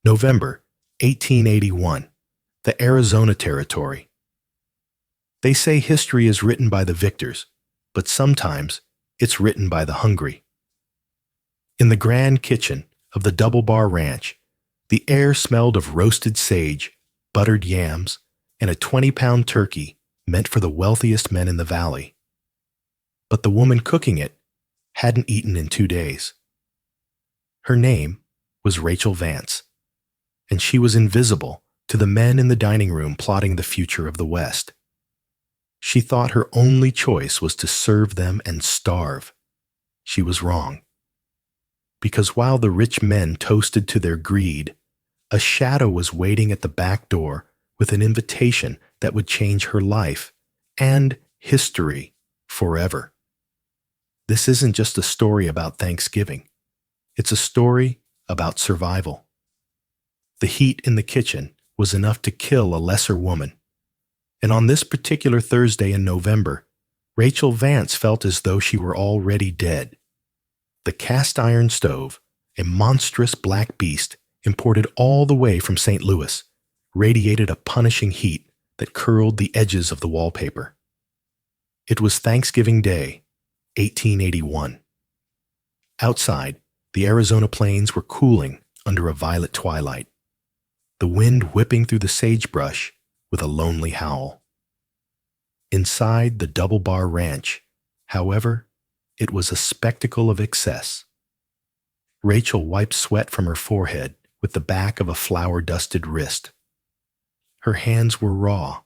November 1881, the Arizona Territory. They say history is written by the victors, but sometimes it's written by the hungry. In the grand kitchen of the Double Bar Ranch, the air smelled of roasted sage, buttered yams, and a 20-pound turkey meant for the wealthiest men in the valley. But the woman cooking it hadn't eaten in 2 days. Her name was Rachel Vance, and she was invisible to the men in the dining room plotting the future of the West. She thought her only choice was to serve them and starve. She was wrong. Because while the rich men toasted to their greed, a shadow was waiting at the back door with an invitation that would change her life and history forever. This isn't just a story about Thanksgiving. It's a story about survival. The heat in the kitchen was enough to kill a lesser woman. And on this particular Thursday in November, Rachel Vance felt as though she were already dead. The cast iron stove, a monstrous black beast imported all the way from St. Louis, radiated a punishing heat that curled the edges of the wallpaper. It was Thanksgiving Day, 1881. Outside, the Arizona plains were cooling under a violet twilight, the wind whipping through the sagebrush with a lonely howl. Inside the Double Bar Ranch, however, it was a spectacle of excess. Rachel wiped sweat from her forehead with the back of a flour-dusted wrist. Her hands were raw,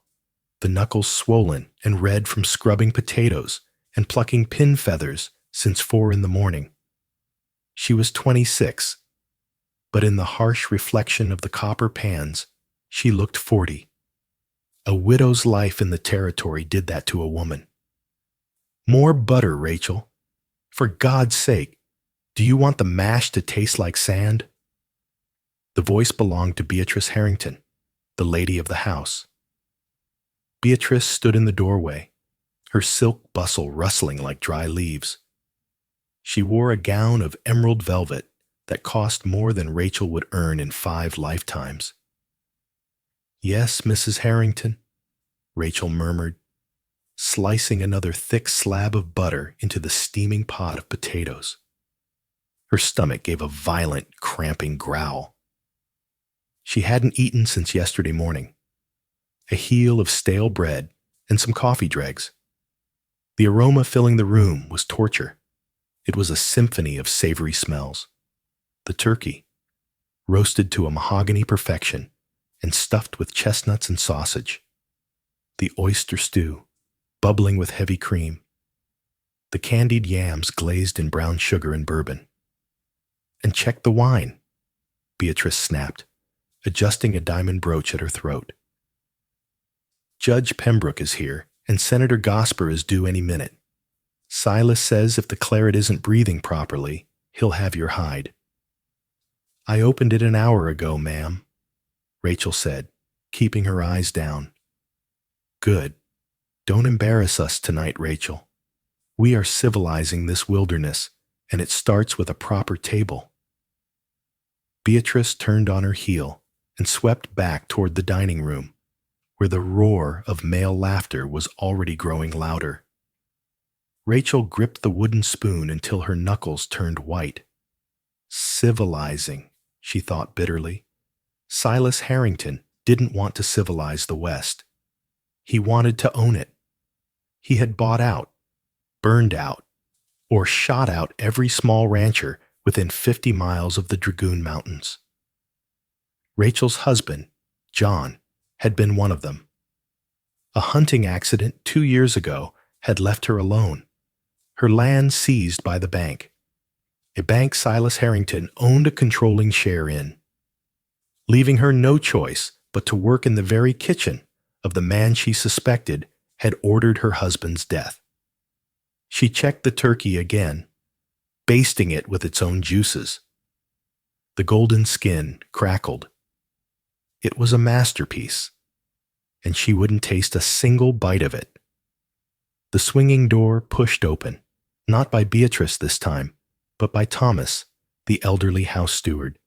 the knuckles swollen and red from scrubbing potatoes and plucking pin feathers since 4 a.m. She was 26, but in the harsh reflection of the copper pans, she looked 40. A widow's life in the territory did that to a woman. More butter, Rachel. For God's sake, do you want the mash to taste like sand? The voice belonged to Beatrice Harrington, the lady of the house. Beatrice stood in the doorway, her silk bustle rustling like dry leaves. She wore a gown of emerald velvet that cost more than Rachel would earn in 5 lifetimes. "Yes, Mrs. Harrington," Rachel murmured, slicing another thick slab of butter into the steaming pot of potatoes. Her stomach gave a violent, cramping growl. She hadn't eaten since yesterday morning. A heel of stale bread and some coffee dregs. The aroma filling the room was torture. It was a symphony of savory smells. The turkey, roasted to a mahogany perfection and stuffed with chestnuts and sausage. The oyster stew, bubbling with heavy cream. The candied yams glazed in brown sugar and bourbon. "And check the wine," Beatrice snapped, adjusting a diamond brooch at her throat. "Judge Pembroke is here, and Senator Gosper is due any minute. Silas says if the claret isn't breathing properly, he'll have your hide." "I opened it an hour ago, ma'am," Rachel said, keeping her eyes down. "Good. Don't embarrass us tonight, Rachel. We are civilizing this wilderness, and it starts with a proper table." Beatrice turned on her heel and swept back toward the dining room, where the roar of male laughter was already growing louder. Rachel gripped the wooden spoon until her knuckles turned white. Civilizing, she thought bitterly. Silas Harrington didn't want to civilize the West. He wanted to own it. He had bought out, burned out, or shot out every small rancher within 50 miles of the Dragoon Mountains. Rachel's husband, John, had been one of them. A hunting accident 2 years ago had left her alone, her land seized by the bank, a bank Silas Harrington owned a controlling share in, leaving her no choice but to work in the very kitchen of the man she suspected had ordered her husband's death. She checked the turkey again, basting it with its own juices. The golden skin crackled. It was a masterpiece, and she wouldn't taste a single bite of it. The swinging door pushed open, not by Beatrice this time, but by Thomas, the elderly house steward.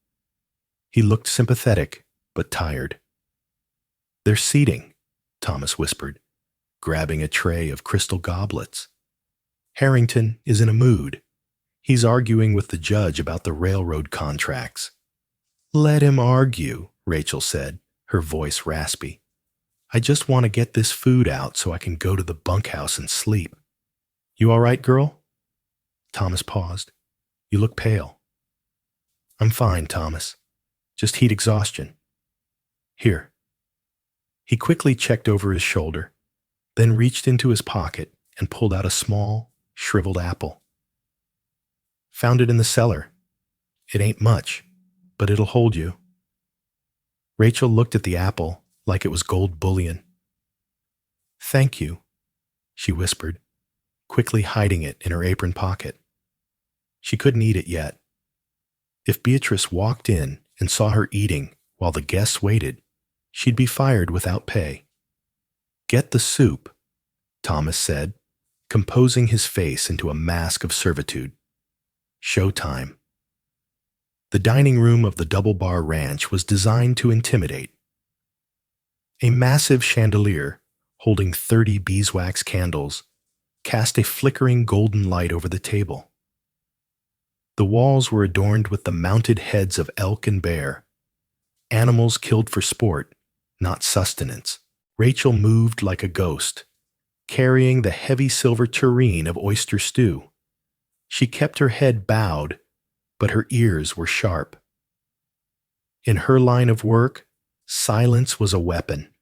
He looked sympathetic, but tired. "They're seating," Thomas whispered, grabbing a tray of crystal goblets. "Harrington is in a mood. He's arguing with the judge about the railroad contracts." "Let him argue," Rachel said, her voice raspy. "I just want to get this food out so I can go to the bunkhouse and sleep." "You all right, girl?" Thomas paused. "You look pale." "I'm fine, Thomas. Just heat exhaustion. Here." He quickly checked over his shoulder, then reached into his pocket and pulled out a small, shriveled apple. "Found it in the cellar. It ain't much, but it'll hold you." Rachel looked at the apple like it was gold bullion. "Thank you," she whispered, quickly hiding it in her apron pocket. She couldn't eat it yet. If Beatrice walked in and saw her eating while the guests waited, she'd be fired without pay. "Get the soup," Thomas said, composing his face into a mask of servitude. Showtime. The dining room of the Double Bar Ranch was designed to intimidate. A massive chandelier, holding 30 beeswax candles, cast a flickering golden light over the table. The walls were adorned with the mounted heads of elk and bear, animals killed for sport, not sustenance. Rachel moved like a ghost, carrying the heavy silver tureen of oyster stew. She kept her head bowed, but her ears were sharp. In her line of work, silence was a weapon.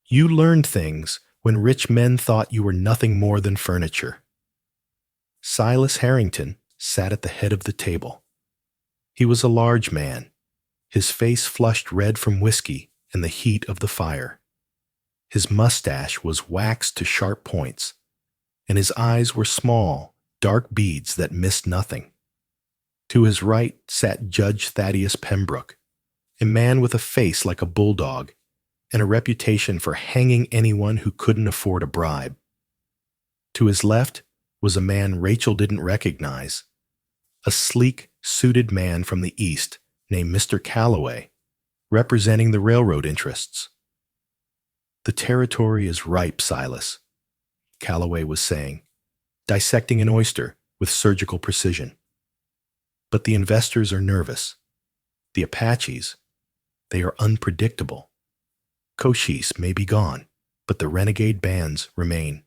You learned things when rich men thought you were nothing more than furniture. Silas Harrington sat at the head of the table. He was a large man, his face flushed red from whiskey and the heat of the fire. His mustache was waxed to sharp points, and his eyes were small, dark beads that missed nothing. To his right sat Judge Thaddeus Pembroke, a man with a face like a bulldog and a reputation for hanging anyone who couldn't afford a bribe. To his left was a man Rachel didn't recognize, a sleek, suited man from the East named Mr. Calloway, representing the railroad interests. "The territory is ripe, Silas," Calloway was saying, dissecting an oyster with surgical precision. "But the investors are nervous. The Apaches, they are unpredictable. Cochise may be gone, but the renegade bands remain."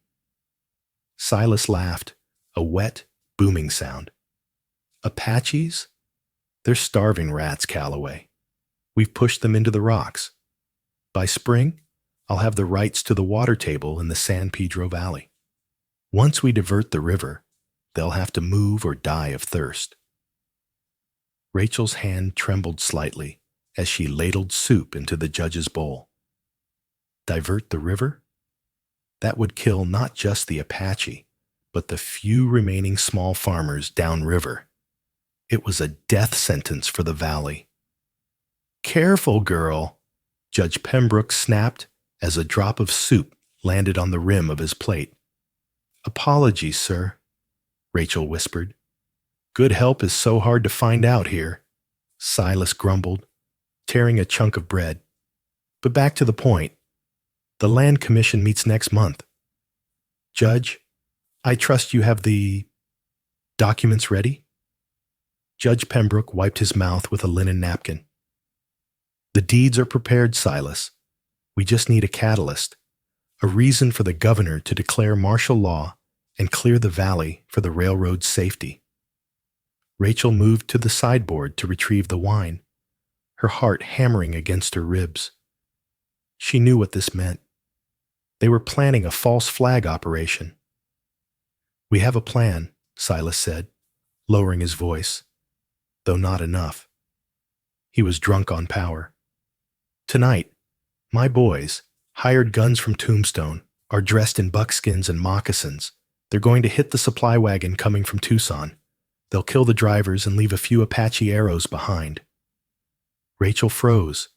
Silas laughed, a wet, booming sound. "Apaches? They're starving rats, Calloway. We've pushed them into the rocks. By spring, I'll have the rights to the water table in the San Pedro Valley. Once we divert the river, they'll have to move or die of thirst." Rachel's hand trembled slightly as she ladled soup into the judge's bowl. Divert the river? That would kill not just the Apache, but the few remaining small farmers downriver. It was a death sentence for the valley. "Careful, girl," Judge Pembroke snapped as a drop of soup landed on the rim of his plate. "Apologies, sir," Rachel whispered. "Good help is so hard to find out here," Silas grumbled, tearing a chunk of bread. "But back to the point. The Land Commission meets next month. Judge, I trust you have the documents ready?" Judge Pembroke wiped his mouth with a linen napkin. "The deeds are prepared, Silas. We just need a catalyst, a reason for the governor to declare martial law and clear the valley for the railroad's safety." Rachel moved to the sideboard to retrieve the wine, her heart hammering against her ribs. She knew what this meant. They were planning a false flag operation. "We have a plan," Silas said, lowering his voice, though not enough. He was drunk on power. "Tonight, my boys, hired guns from Tombstone, are dressed in buckskins and moccasins. They're going to hit the supply wagon coming from Tucson. They'll kill the drivers and leave a few Apache arrows behind." Rachel froze.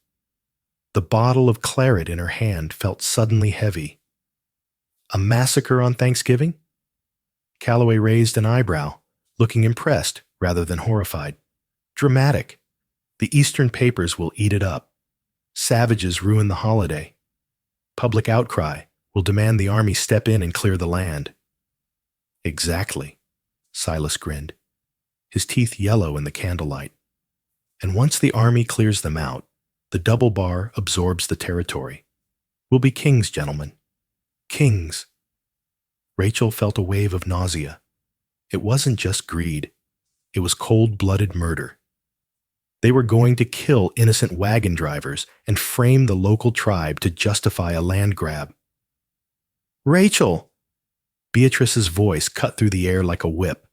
The bottle of claret in her hand felt suddenly heavy. "A massacre on Thanksgiving?" Calloway raised an eyebrow, looking impressed rather than horrified. "Dramatic. The Eastern papers will eat it up. Savages ruin the holiday. Public outcry will demand the army step in and clear the land. Exactly, Silas grinned, his teeth yellow in the candlelight. And once the army clears them out, the double bar absorbs the territory. We'll be kings, gentlemen. Kings. Rachel felt a wave of nausea. It wasn't just greed. It was cold-blooded murder. They were going to kill innocent wagon drivers and frame the local tribe to justify a land grab. Rachel! Beatrice's voice cut through the air like a whip.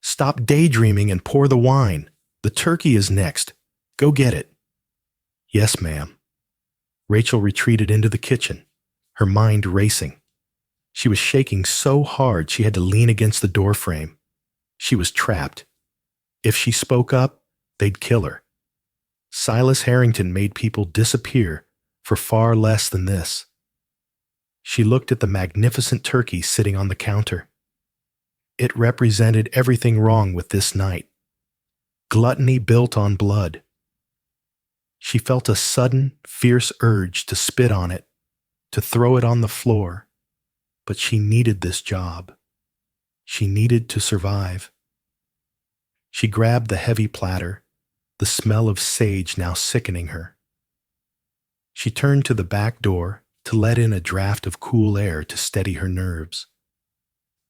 Stop daydreaming and pour the wine. The turkey is next. Go get it. Yes, ma'am. Rachel retreated into the kitchen, her mind racing. She was shaking so hard she had to lean against the doorframe. She was trapped. If she spoke up, they'd kill her. Silas Harrington made people disappear for far less than this. She looked at the magnificent turkey sitting on the counter. It represented everything wrong with this night. Gluttony built on blood. She felt a sudden, fierce urge to spit on it, to throw it on the floor. But she needed this job. She needed to survive. She grabbed the heavy platter, the smell of sage now sickening her. She turned to the back door to let in a draft of cool air to steady her nerves.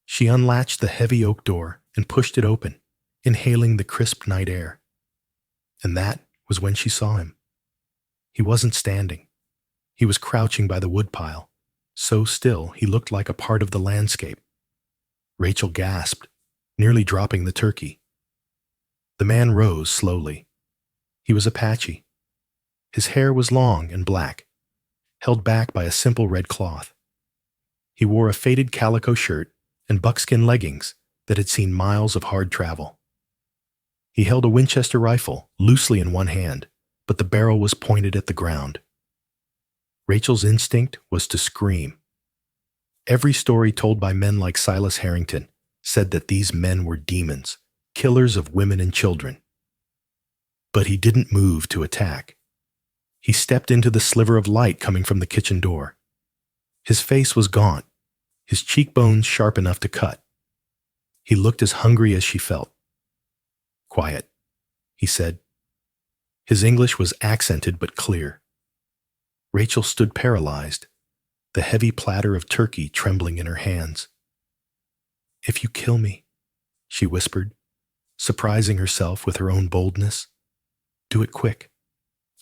She unlatched the heavy oak door and pushed it open, inhaling the crisp night air. And that was when she saw him. He wasn't standing. He was crouching by the woodpile, so still he looked like a part of the landscape. Rachel gasped, nearly dropping the turkey. The man rose slowly. He was Apache. His hair was long and black, held back by a simple red cloth. He wore a faded calico shirt and buckskin leggings that had seen miles of hard travel. He held a Winchester rifle loosely in one hand, but the barrel was pointed at the ground. Rachel's instinct was to scream. Every story told by men like Silas Harrington said that these men were demons, killers of women and children. But he didn't move to attack. He stepped into the sliver of light coming from the kitchen door. His face was gaunt, his cheekbones sharp enough to cut. He looked as hungry as she felt. Quiet, he said. His English was accented but clear. Rachel stood paralyzed, the heavy platter of turkey trembling in her hands. If you kill me, she whispered, surprising herself with her own boldness, do it quick.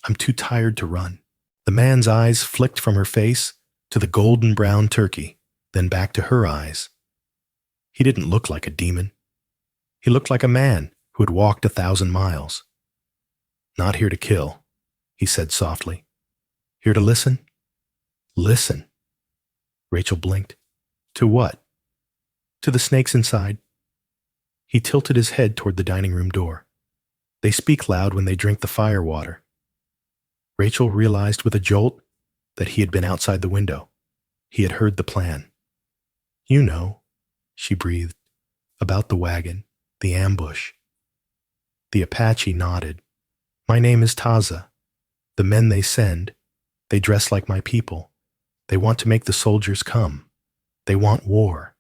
I'm too tired to run. The man's eyes flicked from her face to the golden brown turkey, then back to her eyes. He didn't look like a demon. He looked like a man who had walked 1,000 miles. Not here to kill, he said softly. Here to listen? Listen. Rachel blinked. To what? To the snakes inside. He tilted his head toward the dining room door. They speak loud when they drink the fire water. Rachel realized with a jolt that he had been outside the window. He had heard the plan. You know, she breathed, about the wagon, the ambush. The Apache nodded. My name is Taza. The men they send, they dress like my people. They want to make the soldiers come. They want war.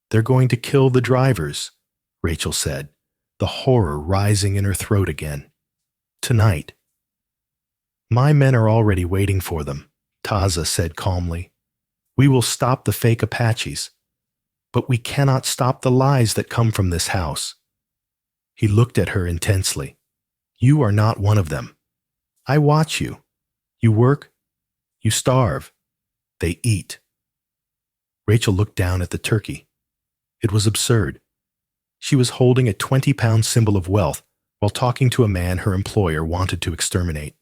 They're going to kill the drivers, Rachel said, the horror rising in her throat again. Tonight. My men are already waiting for them, Taza said calmly. We will stop the fake Apaches, but we cannot stop the lies that come from this house. He looked at her intensely. You are not one of them. I watch you. You work. You starve. They eat. Rachel looked down at the turkey. It was absurd. She was holding a 20-pound symbol of wealth while talking to a man her employer wanted to exterminate.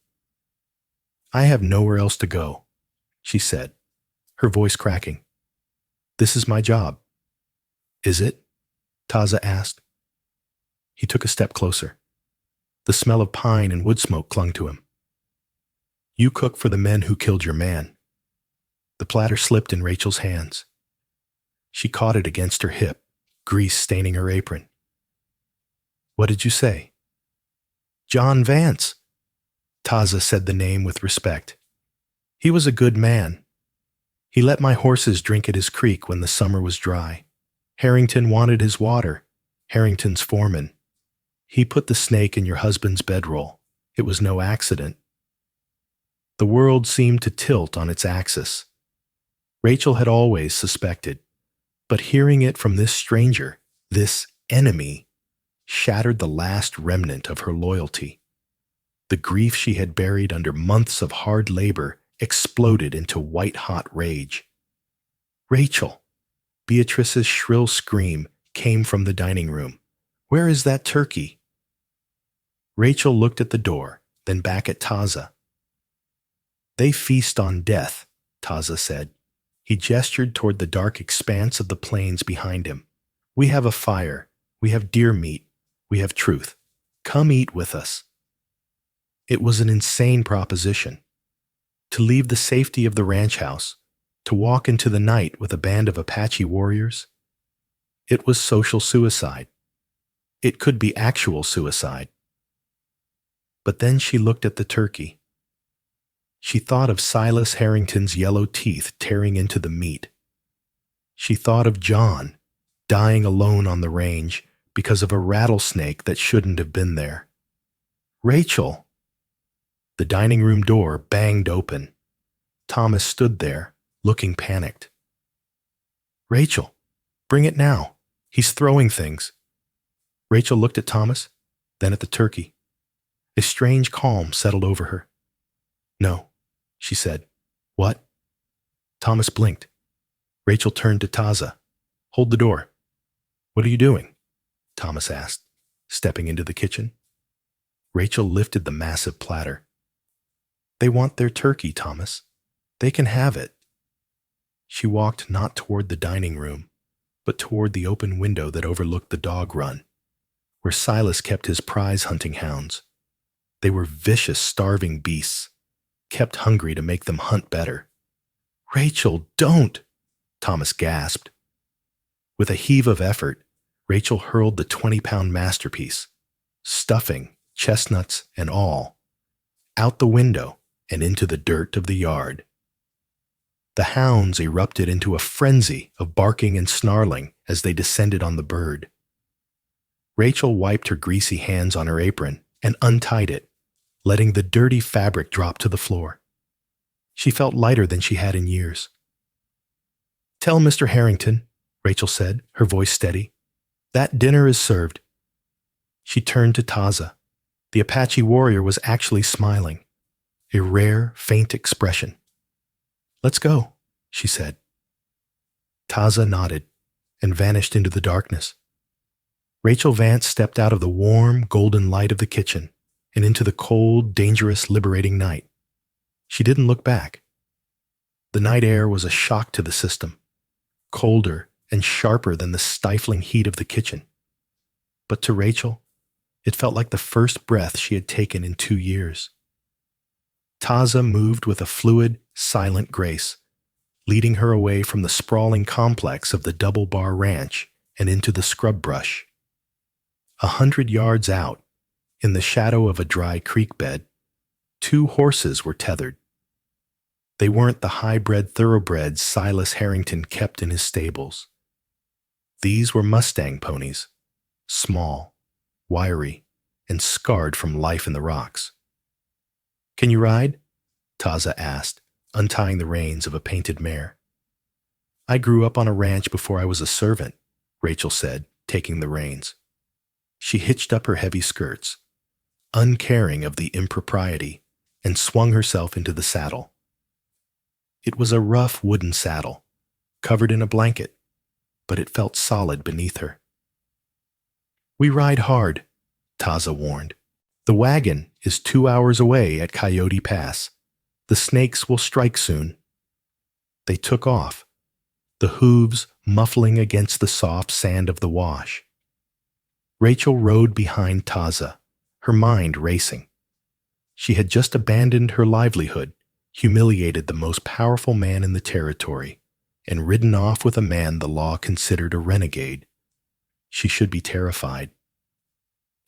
I have nowhere else to go, she said, her voice cracking. This is my job. Is it? Taza asked. He took a step closer. The smell of pine and wood smoke clung to him. You cook for the men who killed your man. The platter slipped in Rachel's hands. She caught it against her hip, grease staining her apron. What did you say? John Vance. Taza said the name with respect. He was a good man. He let my horses drink at his creek when the summer was dry. Harrington wanted his water. Harrington's foreman. He put the snake in your husband's bedroll. It was no accident. The world seemed to tilt on its axis. Rachel had always suspected, but hearing it from this stranger, this enemy, shattered the last remnant of her loyalty. The grief she had buried under months of hard labor exploded into white-hot rage. Rachel! Beatrice's shrill scream came from the dining room. Where is that turkey? Rachel looked at the door, then back at Taza. They feast on death, Taza said. He gestured toward the dark expanse of the plains behind him. We have a fire. We have deer meat. We have truth. Come eat with us. It was an insane proposition. To leave the safety of the ranch house, to walk into the night with a band of Apache warriors. It was social suicide. It could be actual suicide. But then she looked at the turkey. She thought of Silas Harrington's yellow teeth tearing into the meat. She thought of John dying alone on the range because of a rattlesnake that shouldn't have been there. Rachel! The dining room door banged open. Thomas stood there, looking panicked. Rachel, bring it now. He's throwing things. Rachel looked at Thomas, then at the turkey. A strange calm settled over her. No, she said. What? Thomas blinked. Rachel turned to Taza. Hold the door. What are you doing? Thomas asked, stepping into the kitchen. Rachel lifted the massive platter. They want their turkey, Thomas. They can have it. She walked not toward the dining room, but toward the open window that overlooked the dog run, where Silas kept his prize hunting hounds. They were vicious, starving beasts, kept hungry to make them hunt better. Rachel, don't! Thomas gasped. With a heave of effort, Rachel hurled the 20-pound masterpiece, stuffing, chestnuts, and all, out the window and into the dirt of the yard. The hounds erupted into a frenzy of barking and snarling as they descended on the bird. Rachel wiped her greasy hands on her apron and untied it, letting the dirty fabric drop to the floor. She felt lighter than she had in years. Tell Mr. Harrington, Rachel said, her voice steady. That dinner is served. She turned to Taza. The Apache warrior was actually smiling, a rare, faint expression. Let's go, she said. Taza nodded and vanished into the darkness. Rachel Vance stepped out of the warm, golden light of the kitchen and into the cold, dangerous, liberating night. She didn't look back. The night air was a shock to the system, colder and sharper than the stifling heat of the kitchen. But to Rachel, it felt like the first breath she had taken in 2 years. Taza moved with a fluid, silent grace, leading her away from the sprawling complex of the Double Bar Ranch and into the scrub brush. 100 yards out, in the shadow of a dry creek bed, 2 horses were tethered. They weren't the high-bred thoroughbreds Silas Harrington kept in his stables. These were Mustang ponies, small, wiry, and scarred from life in the rocks. Can you ride? Taza asked, untying the reins of a painted mare. I grew up on a ranch before I was a servant, Rachel said, taking the reins. She hitched up her heavy skirts, uncaring of the impropriety, and swung herself into the saddle. It was a rough wooden saddle, covered in a blanket, but it felt solid beneath her. We ride hard, Taza warned. The wagon is 2 hours away at Coyote Pass. The snakes will strike soon. They took off, the hooves muffling against the soft sand of the wash. Rachel rode behind Taza, her mind racing. She had just abandoned her livelihood, humiliated the most powerful man in the territory, and ridden off with a man the law considered a renegade. She should be terrified.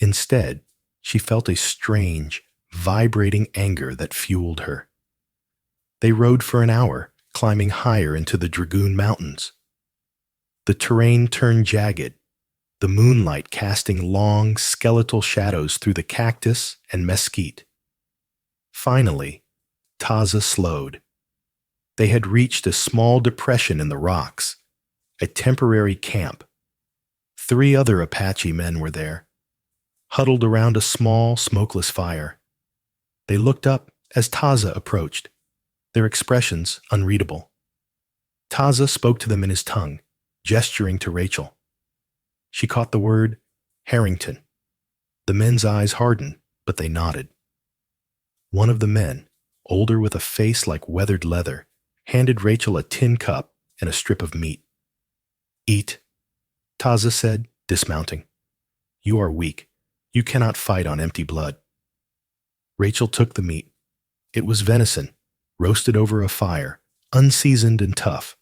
Instead, She felt a strange, vibrating anger that fueled her. They rode for an hour, climbing higher into the Dragoon Mountains. The terrain turned jagged, the moonlight casting long, skeletal shadows through the cactus and mesquite. Finally, Taza slowed. They had reached a small depression in the rocks, a temporary camp. 3 other Apache men were there, huddled around a small, smokeless fire. They looked up as Taza approached, their expressions unreadable. Taza spoke to them in his tongue, gesturing to Rachel. She caught the word Harrington. The men's eyes hardened, but they nodded. One of the men, older with a face like weathered leather, handed Rachel a tin cup and a strip of meat. "Eat," Taza said, dismounting. "You are weak. You cannot fight on empty blood." Rachel took the meat. It was venison, roasted over a fire, unseasoned and tough.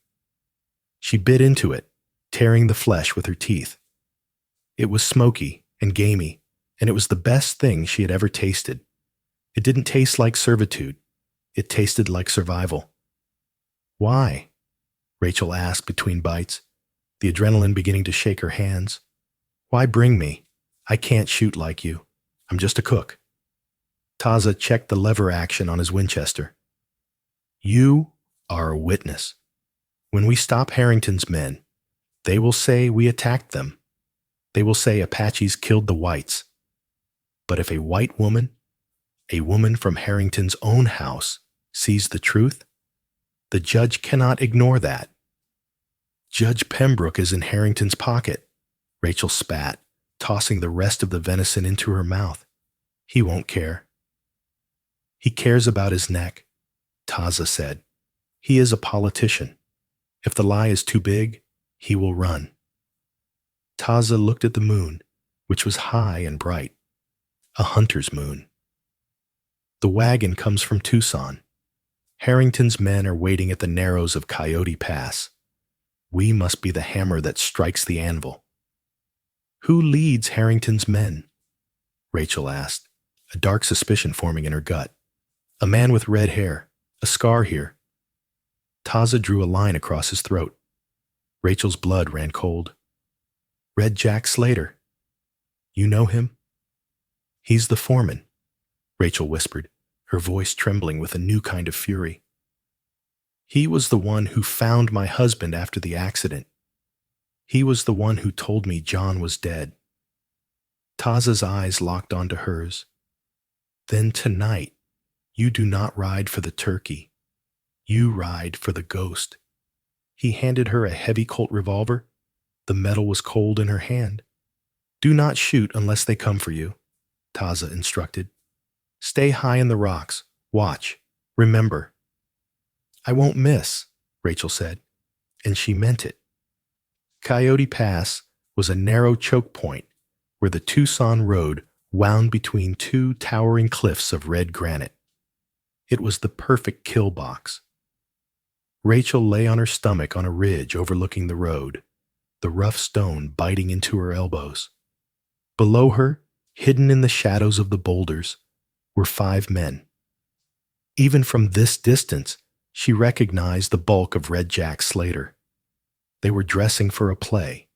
She bit into it, tearing the flesh with her teeth. It was smoky and gamey, and it was the best thing she had ever tasted. It didn't taste like servitude. It tasted like survival. "Why?" Rachel asked between bites, the adrenaline beginning to shake her hands. "Why bring me? I can't shoot like you. I'm just a cook." Taza checked the lever action on his Winchester. "You are a witness. When we stop Harrington's men, they will say we attacked them. They will say Apaches killed the whites. But if a white woman, a woman from Harrington's own house, sees the truth, the judge cannot ignore that." "Judge Pembroke is in Harrington's pocket," Rachel spat, tossing the rest of the venison into her mouth. "He won't care." "He cares about his neck," Taza said. "He is a politician. If the lie is too big, he will run." Taza looked at the moon, which was high and bright, a hunter's moon. "The wagon comes from Tucson. Harrington's men are waiting at the narrows of Coyote Pass. We must be the hammer that strikes the anvil." "Who leads Harrington's men?" Rachel asked, a dark suspicion forming in her gut. "A man with red hair, a scar here." Taza drew a line across his throat. Rachel's blood ran cold. "Red Jack Slater. You know him?" "He's the foreman," Rachel whispered, her voice trembling with a new kind of fury. "He was the one who found my husband after the accident. He was the one who told me John was dead." Taza's eyes locked onto hers. "Then tonight, you do not ride for the turkey. You ride for the ghost." He handed her a heavy Colt revolver. The metal was cold in her hand. "Do not shoot unless they come for you," Taza instructed. "Stay high in the rocks. Watch. Remember." "I won't miss," Rachel said, and she meant it. Coyote Pass was a narrow choke point where the Tucson road wound between 2 towering cliffs of red granite. It was the perfect kill box. Rachel lay on her stomach on a ridge overlooking the road, the rough stone biting into her elbows. Below her, hidden in the shadows of the boulders, were 5 men. Even from this distance, she recognized the bulk of Red Jack Slater. They were dressing for a play.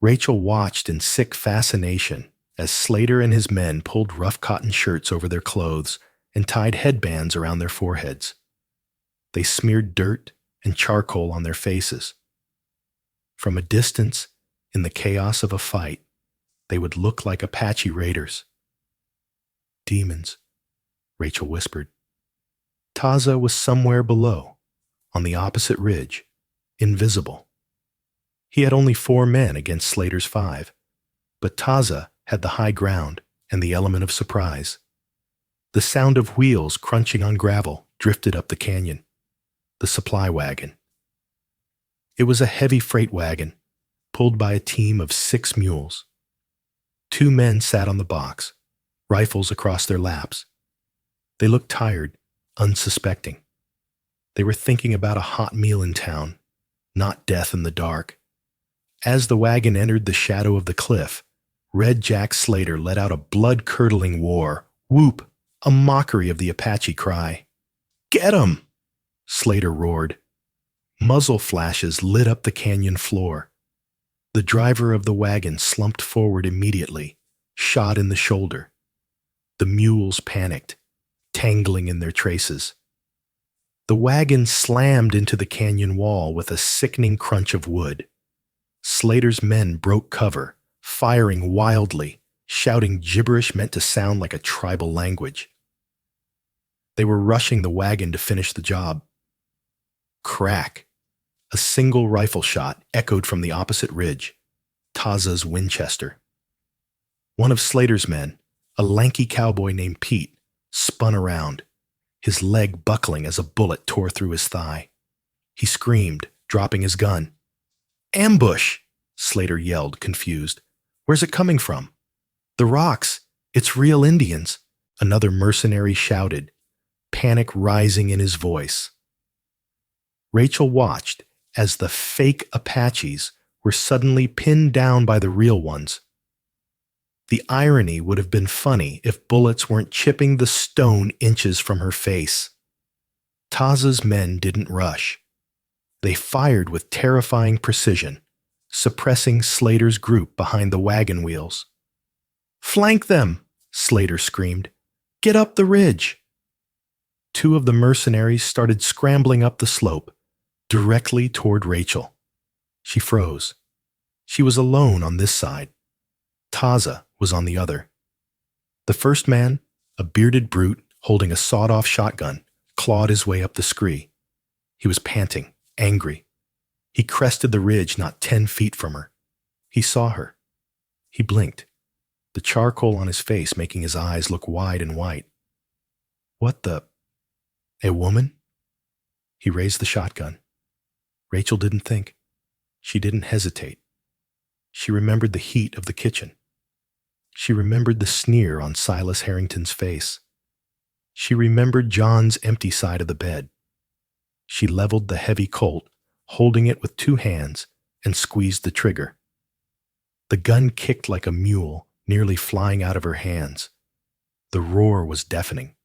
Rachel watched in sick fascination as Slater and his men pulled rough cotton shirts over their clothes and tied headbands around their foreheads. They smeared dirt and charcoal on their faces. From a distance, in the chaos of a fight, they would look like Apache raiders. "Demons," Rachel whispered. Taza was somewhere below, on the opposite ridge, invisible. He had only 4 men against Slater's 5, but Taza had the high ground and the element of surprise. The sound of wheels crunching on gravel drifted up the canyon. The supply wagon. It was a heavy freight wagon, pulled by a team of 6 mules. 2 men sat on the box, rifles across their laps. They looked tired, unsuspecting. They were thinking about a hot meal in town, not death in the dark. As the wagon entered the shadow of the cliff, Red Jack Slater let out a blood-curdling roar, whoop, a mockery of the Apache cry. "Get 'em!" Slater roared. Muzzle flashes lit up the canyon floor. The driver of the wagon slumped forward immediately, shot in the shoulder. The mules panicked, tangling in their traces. The wagon slammed into the canyon wall with a sickening crunch of wood. Slater's men broke cover, firing wildly, shouting gibberish meant to sound like a tribal language. They were rushing the wagon to finish the job. Crack! A single rifle shot echoed from the opposite ridge, Taza's Winchester. One of Slater's men, a lanky cowboy named Pete, spun around, his leg buckling as a bullet tore through his thigh. He screamed, dropping his gun. "Ambush!" Slater yelled, confused. "Where's it coming from?" "The rocks! It's real Indians!" Another mercenary shouted, panic rising in his voice. Rachel watched as the fake Apaches were suddenly pinned down by the real ones. The irony would have been funny if bullets weren't chipping the stone inches from her face. Taza's men didn't rush. They fired with terrifying precision, suppressing Slater's group behind the wagon wheels. "Flank them!" Slater screamed. "Get up the ridge!" Two of the mercenaries started scrambling up the slope, directly toward Rachel. She froze. She was alone on this side. Taza was on the other. The first man, a bearded brute holding a sawed-off shotgun, clawed his way up the scree. He was panting, angry. He crested the ridge not 10 feet from her. He saw her. He blinked, the charcoal on his face making his eyes look wide and white. "What the? A woman?" He raised the shotgun. Rachel didn't think. She didn't hesitate. She remembered the heat of the kitchen. She remembered the sneer on Silas Harrington's face. She remembered John's empty side of the bed. She leveled the heavy Colt, holding it with 2 hands, and squeezed the trigger. The gun kicked like a mule, nearly flying out of her hands. The roar was deafening.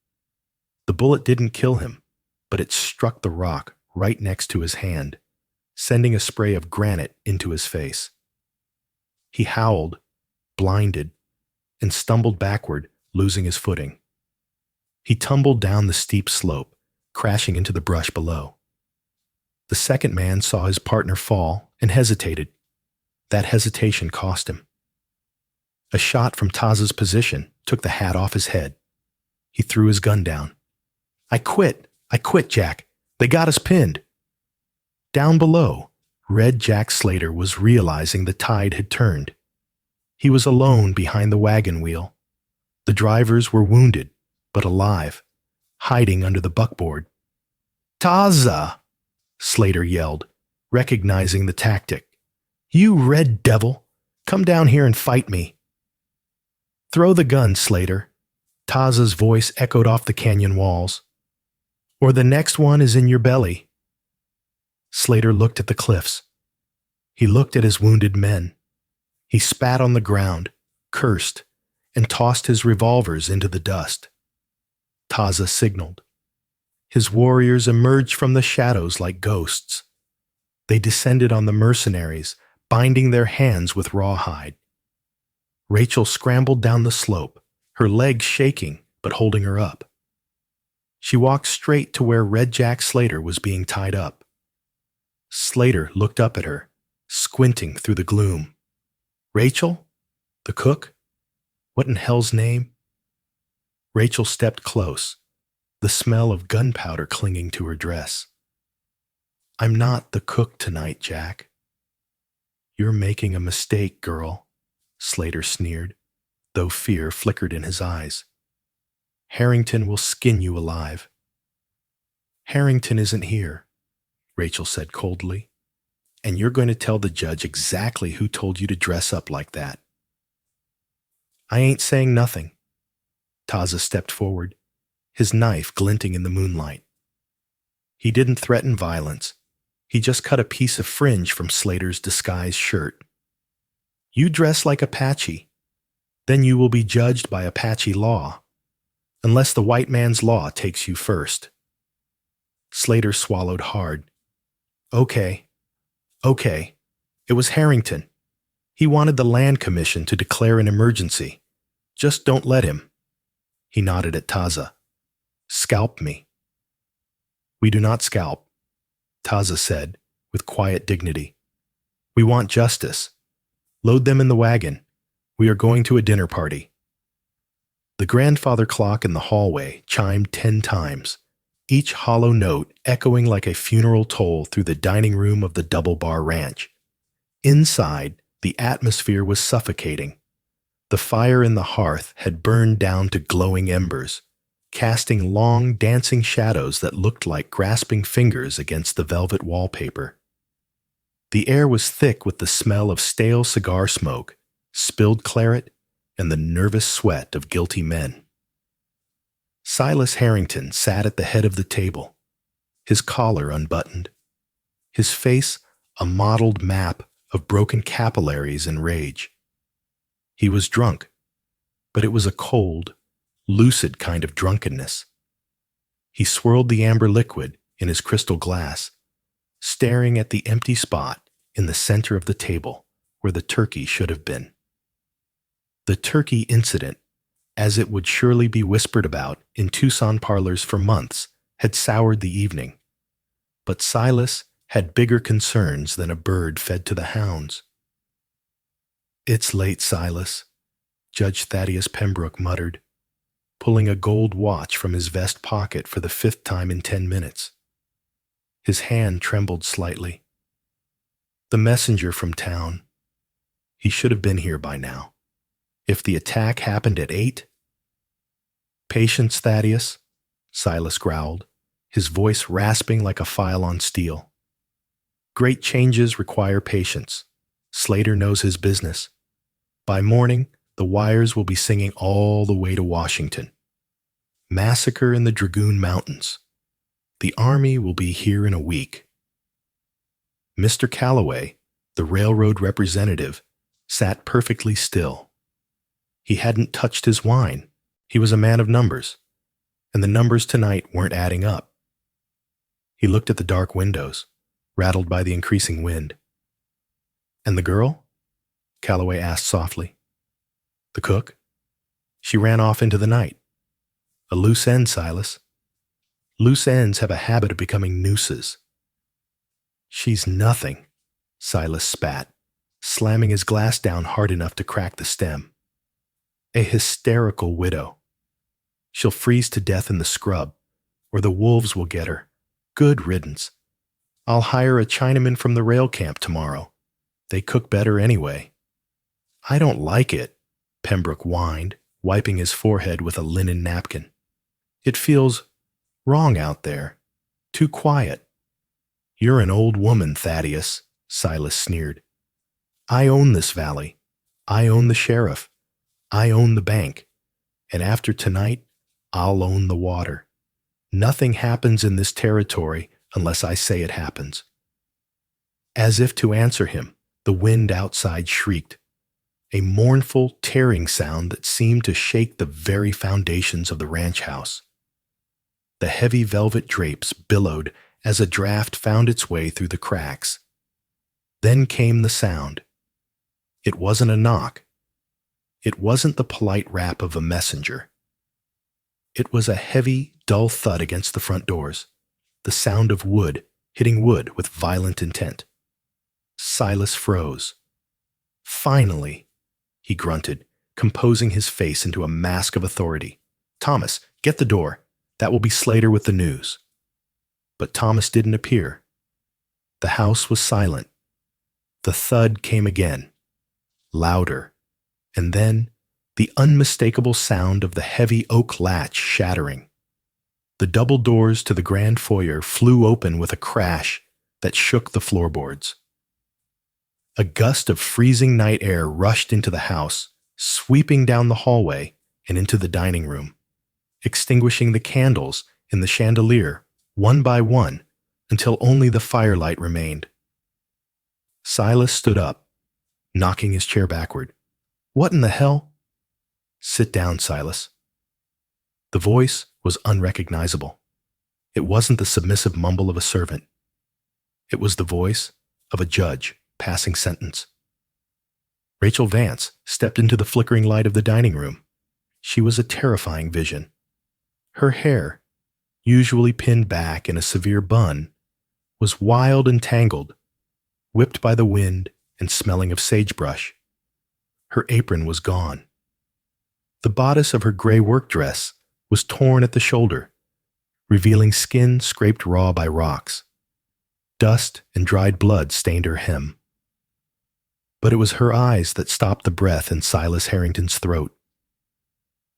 The bullet didn't kill him, but it struck the rock right next to his hand, sending a spray of granite into his face. He howled, blinded, and stumbled backward, losing his footing. He tumbled down the steep slope, crashing into the brush below. The second man saw his partner fall and hesitated. That hesitation cost him. A shot from Taza's position took the hat off his head. He threw his gun down. I quit, Jack. They got us pinned." Down below, Red Jack Slater was realizing the tide had turned. He was alone behind the wagon wheel. The drivers were wounded, but alive, hiding under the buckboard. "Taza!" Slater yelled, recognizing the tactic. "You red devil! Come down here and fight me." "Throw the gun, Slater." Taza's voice echoed off the canyon walls. "Or the next one is in your belly." Slater looked at the cliffs. He looked at his wounded men. He spat on the ground, cursed, and tossed his revolvers into the dust. Taza signaled. His warriors emerged from the shadows like ghosts. They descended on the mercenaries, binding their hands with rawhide. Rachel scrambled down the slope, her legs shaking but holding her up. She walked straight to where Red Jack Slater was being tied up. Slater looked up at her, squinting through the gloom. "Rachel? The cook? What in hell's name?" Rachel stepped close, the smell of gunpowder clinging to her dress. "I'm not the cook tonight, Jack." "You're making a mistake, girl," Slater sneered, though fear flickered in his eyes. "Harrington will skin you alive." "Harrington isn't here," Rachel said coldly, "and you're going to tell the judge exactly who told you to dress up like that." "I ain't saying nothing." Taza stepped forward, his knife glinting in the moonlight. He didn't threaten violence. He just cut a piece of fringe from Slater's disguised shirt. "You dress like Apache. Then you will be judged by Apache law, unless the white man's law takes you first. Slater swallowed hard. Okay. It was Harrington. He wanted the Land Commission to declare an emergency. Just don't let him. He nodded at Taza. Scalp me. We do not scalp, Taza said, with quiet dignity. We want justice. Load them in the wagon. We are going to a dinner party. The grandfather clock in the hallway chimed 10 times, each hollow note echoing like a funeral toll through the dining room of the Double Bar Ranch. Inside, the atmosphere was suffocating. The fire in the hearth had burned down to glowing embers, casting long, dancing shadows that looked like grasping fingers against the velvet wallpaper. The air was thick with the smell of stale cigar smoke, spilled claret, and the nervous sweat of guilty men. Silas Harrington sat at the head of the table, his collar unbuttoned, his face a mottled map of broken capillaries and rage. He was drunk, but it was a cold, lucid kind of drunkenness. He swirled the amber liquid in his crystal glass, staring at the empty spot in the center of the table where the turkey should have been. The turkey incident, as it would surely be whispered about in Tucson parlors for months, had soured the evening. But Silas had bigger concerns than a bird fed to the hounds. It's late, Silas, Judge Thaddeus Pembroke muttered, pulling a gold watch from his vest pocket for the 5th time in 10 minutes. His hand trembled slightly. The messenger from town. He should have been here by now. If the attack happened at 8? Patience, Thaddeus, Silas growled, his voice rasping like a file on steel. Great changes require patience. Slater knows his business. By morning, the wires will be singing all the way to Washington. Massacre in the Dragoon Mountains. The army will be here in a week. Mr. Calloway, the railroad representative, sat perfectly still. He hadn't touched his wine. He was a man of numbers, and the numbers tonight weren't adding up. He looked at the dark windows, rattled by the increasing wind. And the girl? Calloway asked softly. The cook? She ran off into the night. A loose end, Silas. Loose ends have a habit of becoming nooses. She's nothing, Silas spat, slamming his glass down hard enough to crack the stem. A hysterical widow. She'll freeze to death in the scrub, or the wolves will get her. Good riddance. I'll hire a Chinaman from the rail camp tomorrow. They cook better anyway. I don't like it, Pembroke whined, wiping his forehead with a linen napkin. It feels wrong out there. Too quiet. You're an old woman, Thaddeus, Silas sneered. I own this valley. I own the sheriff. I own the bank. And after tonight, I'll own the water. Nothing happens in this territory unless I say it happens. As if to answer him, the wind outside shrieked, a mournful, tearing sound that seemed to shake the very foundations of the ranch house. The heavy velvet drapes billowed as a draft found its way through the cracks. Then came the sound. It wasn't a knock. It wasn't the polite rap of a messenger. It was a heavy, dull thud against the front doors, the sound of wood hitting wood with violent intent. Silas froze. Finally, he grunted, composing his face into a mask of authority. Thomas, get the door. That will be Slater with the news. But Thomas didn't appear. The house was silent. The thud came again, louder, and then the unmistakable sound of the heavy oak latch shattering. The double doors to the grand foyer flew open with a crash that shook the floorboards. A gust of freezing night air rushed into the house, sweeping down the hallway and into the dining room, extinguishing the candles in the chandelier one by one until only the firelight remained. Silas stood up, knocking his chair backward. What in the hell? "Sit down, Silas." The voice was unrecognizable. It wasn't the submissive mumble of a servant. It was the voice of a judge passing sentence. Rachel Vance stepped into the flickering light of the dining room. She was a terrifying vision. Her hair, usually pinned back in a severe bun, was wild and tangled, whipped by the wind and smelling of sagebrush. Her apron was gone. The bodice of her gray work dress was torn at the shoulder, revealing skin scraped raw by rocks. Dust and dried blood stained her hem. But it was her eyes that stopped the breath in Silas Harrington's throat.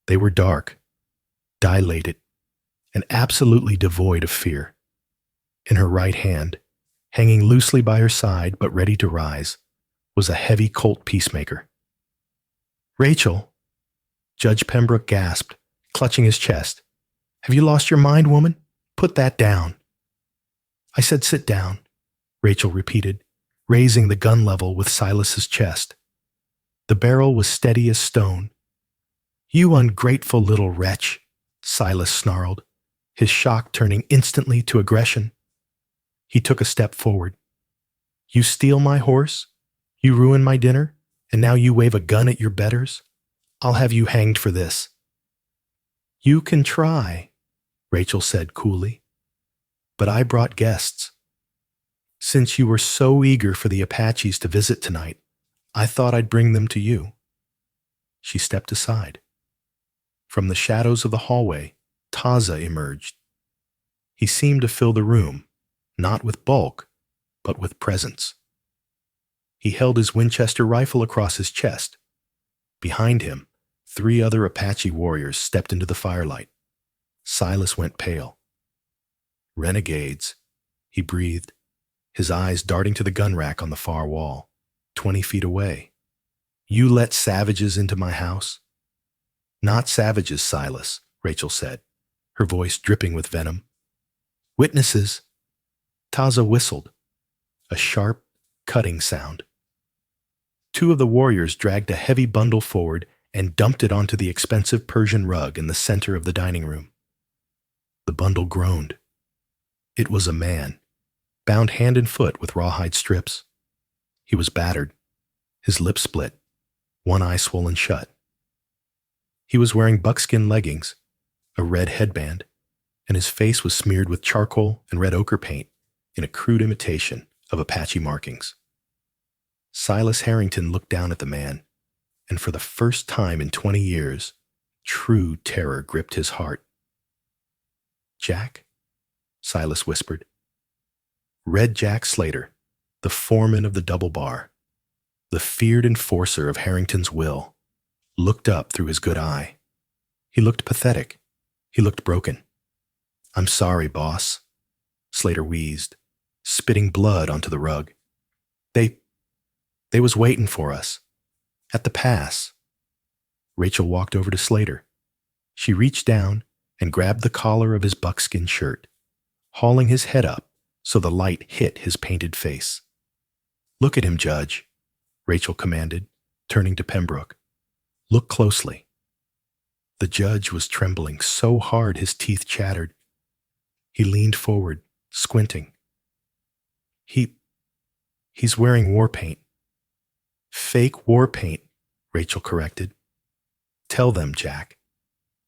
They were dark, dilated, and absolutely devoid of fear. In her right hand, hanging loosely by her side but ready to rise, was a heavy Colt peacemaker. "Rachel," Judge Pembroke gasped, clutching his chest. "Have you lost your mind, woman? Put that down." "I said sit down," Rachel repeated, raising the gun level with Silas's chest. The barrel was steady as stone. "You ungrateful little wretch," Silas snarled, his shock turning instantly to aggression. He took a step forward. "You steal my horse, you ruin my dinner, and now you wave a gun at your betters? I'll have you hanged for this." "You can try," Rachel said coolly, "but I brought guests. Since you were so eager for the Apaches to visit tonight, I thought I'd bring them to you." She stepped aside. From the shadows of the hallway, Taza emerged. He seemed to fill the room, not with bulk, but with presence. He held his Winchester rifle across his chest. Behind him, 3 other Apache warriors stepped into the firelight. Silas went pale. "Renegades," he breathed, his eyes darting to the gun rack on the far wall, 20 feet away. "You let savages into my house?" "Not savages, Silas," Rachel said, her voice dripping with venom. "Witnesses." Taza whistled, a sharp, cutting sound. 2 of the warriors dragged a heavy bundle forward and dumped it onto the expensive Persian rug in the center of the dining room. The bundle groaned. It was a man, bound hand and foot with rawhide strips. He was battered, his lips split, one eye swollen shut. He was wearing buckskin leggings, a red headband, and his face was smeared with charcoal and red ochre paint in a crude imitation of Apache markings. Silas Harrington looked down at the man, and for the first time in 20 years, true terror gripped his heart. "Jack?" Silas whispered. Red Jack Slater, the foreman of the double bar, the feared enforcer of Harrington's will, looked up through his good eye. He looked pathetic. He looked broken. "I'm sorry, boss," Slater wheezed, spitting blood onto the rug. They was waiting for us. At the pass." Rachel walked over to Slater. She reached down and grabbed the collar of his buckskin shirt, hauling his head up so the light hit his painted face. "Look at him, Judge," Rachel commanded, turning to Pembroke. "Look closely." The judge was trembling so hard his teeth chattered. He leaned forward, squinting. He's wearing war paint." "Fake war paint," Rachel corrected. "Tell them, Jack.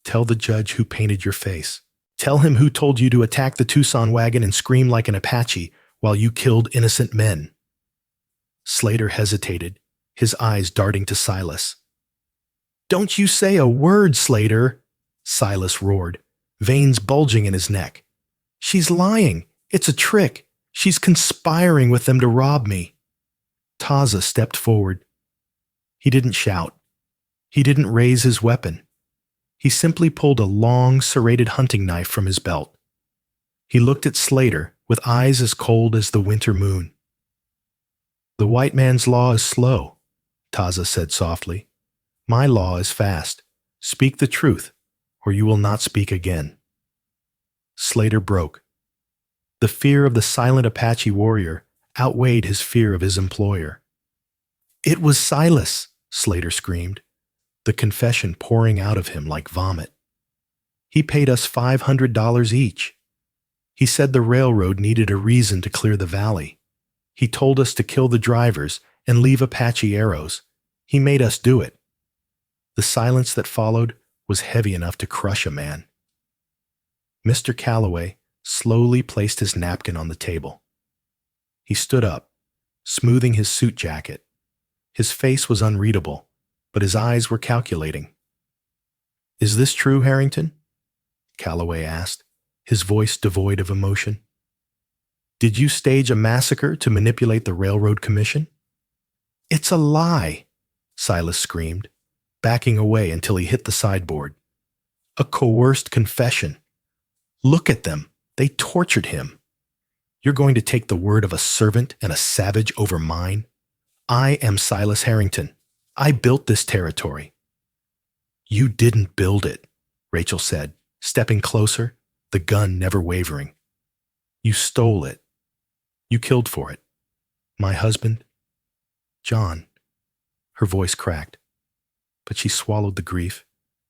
Tell the judge who painted your face. Tell him who told you to attack the Tucson wagon and scream like an Apache while you killed innocent men." Slater hesitated, his eyes darting to Silas. "Don't you say a word, Slater," Silas roared, veins bulging in his neck. "She's lying. It's a trick. She's conspiring with them to rob me." Taza stepped forward. He didn't shout. He didn't raise his weapon. He simply pulled a long, serrated hunting knife from his belt. He looked at Slater with eyes as cold as the winter moon. "The white man's law is slow," Taza said softly. "My law is fast. Speak the truth, or you will not speak again." Slater broke. The fear of the silent Apache warrior outweighed his fear of his employer. "It was Silas," Slater screamed. the confession pouring out of him like vomit. He paid us $500 each. He said the railroad needed a reason to clear the valley. He told us to kill the drivers and leave Apache arrows. He made us do it. The silence that followed was heavy enough to crush a man. Mr. Calloway slowly placed his napkin on the table. He stood up, smoothing his suit jacket. His face was unreadable, but his eyes were calculating. "Is this true, Harrington?" Calloway asked, his voice devoid of emotion. "Did you stage a massacre to manipulate the Railroad Commission?" "It's a lie," Silas screamed, backing away until he hit the sideboard. "A coerced confession. Look at them. They tortured him. You're going to take the word of a servant and a savage over mine? I am Silas Harrington. I built this territory." "You didn't build it," Rachel said, stepping closer, the gun never wavering. "You stole it. You killed for it. My husband, John." Her voice cracked, but she swallowed the grief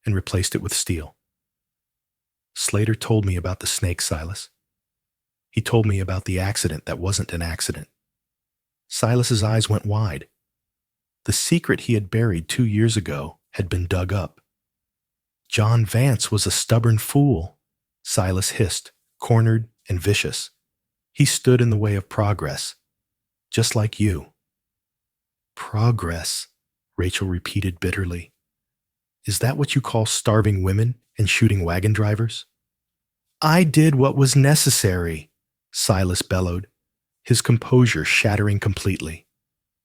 and replaced it with steel. "Slater told me about the snake, Silas. He told me about the accident that wasn't an accident." Silas's eyes went wide. The secret he had buried 2 years ago had been dug up. "John Vance was a stubborn fool," Silas hissed, cornered and vicious. "He stood in the way of progress, just like you." "Progress," Rachel repeated bitterly. "Is that what you call starving women and shooting wagon drivers?" "I did what was necessary," Silas bellowed, his composure shattering completely.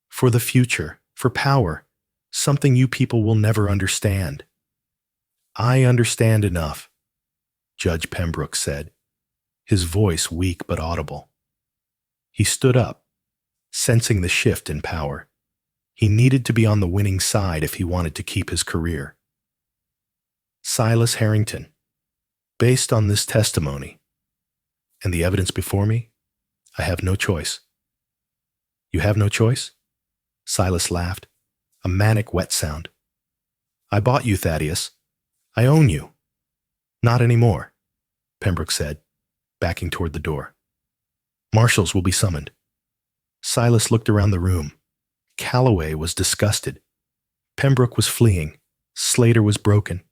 "For the future, for power, something you people will never understand." "I understand enough," Judge Pembroke said, his voice weak but audible. He stood up, sensing the shift in power. He needed to be on the winning side if he wanted to keep his career. "Silas Harrington, based on this testimony and the evidence before me, I have no choice." "You have no choice?" Silas laughed, a manic wet sound. "I bought you, Thaddeus. I own you." "Not anymore," Pembroke said, backing toward the door. "Marshals will be summoned." Silas looked around the room. Calloway was disgusted. Pembroke was fleeing. Slater was broken.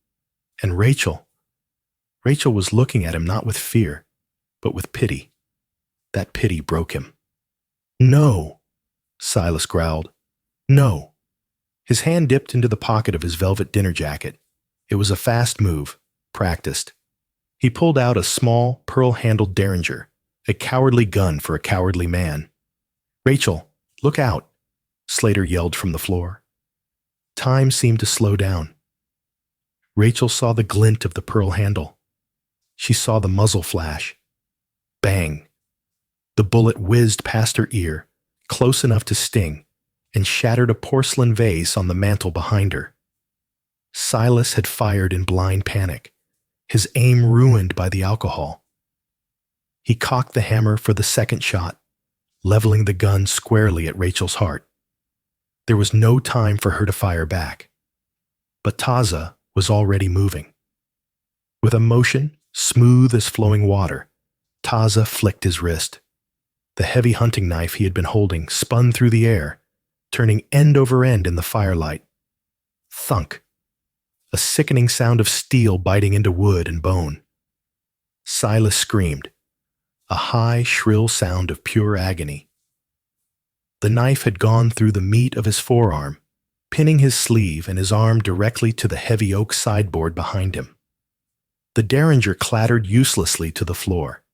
And Rachel was looking at him not with fear, but with pity. That pity broke him. "No," Silas growled. "No." His hand dipped into the pocket of his velvet dinner jacket. It was a fast move, practiced. He pulled out a small, pearl-handled Derringer, a cowardly gun for a cowardly man. "Rachel, look out," Slater yelled from the floor. Time seemed to slow down. Rachel saw the glint of the pearl handle. She saw the muzzle flash. Bang! The bullet whizzed past her ear, close enough to sting, and shattered a porcelain vase on the mantel behind her. Silas had fired in blind panic, his aim ruined by the alcohol. He cocked the hammer for the second shot, leveling the gun squarely at Rachel's heart. There was no time for her to fire back. But Taza was already moving. With a motion smooth as flowing water, Taza flicked his wrist. The heavy hunting knife he had been holding spun through the air, turning end over end in the firelight. Thunk! A sickening sound of steel biting into wood and bone. Silas screamed, a high, shrill sound of pure agony. The knife had gone through the meat of his forearm, pinning his sleeve and his arm directly to the heavy oak sideboard behind him. The Derringer clattered uselessly to the floor.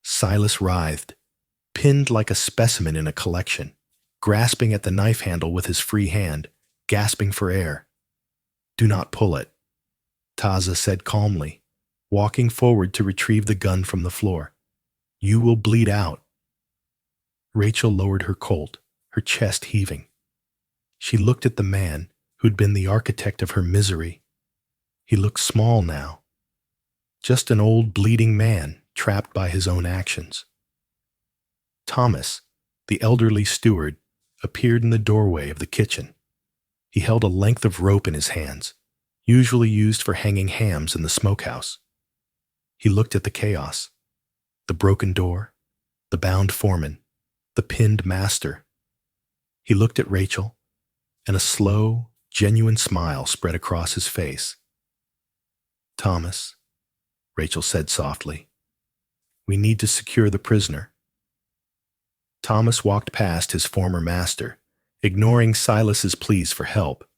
Silas writhed, pinned like a specimen in a collection, grasping at the knife handle with his free hand, gasping for air. "Do not pull it," Taza said calmly, walking forward to retrieve the gun from the floor. "You will bleed out." Rachel lowered her Colt, her chest heaving. She looked at the man who'd been the architect of her misery. He looked small now, just an old bleeding man trapped by his own actions. Thomas, the elderly steward, appeared in the doorway of the kitchen. He held a length of rope in his hands, usually used for hanging hams in the smokehouse. He looked at the chaos, the broken door, the bound foreman, the pinned master. He looked at Rachel, and a slow, genuine smile spread across his face. "Thomas," Rachel said softly, "we need to secure the prisoner." Thomas walked past his former master, ignoring Silas's pleas for help.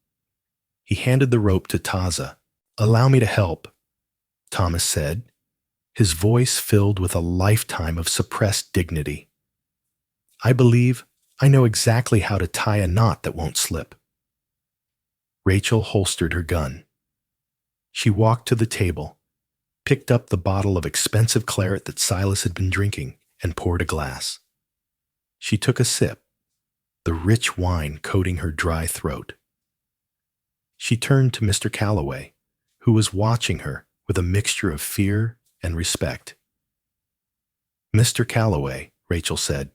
He handed the rope to Taza. "Allow me to help," Thomas said, his voice filled with a lifetime of suppressed dignity. "I believe I know exactly how to tie a knot that won't slip." Rachel holstered her gun. She walked to the table, picked up the bottle of expensive claret that Silas had been drinking, and poured a glass. She took a sip, the rich wine coating her dry throat. She turned to Mr. Calloway, who was watching her with a mixture of fear and respect. "Mr. Calloway," Rachel said,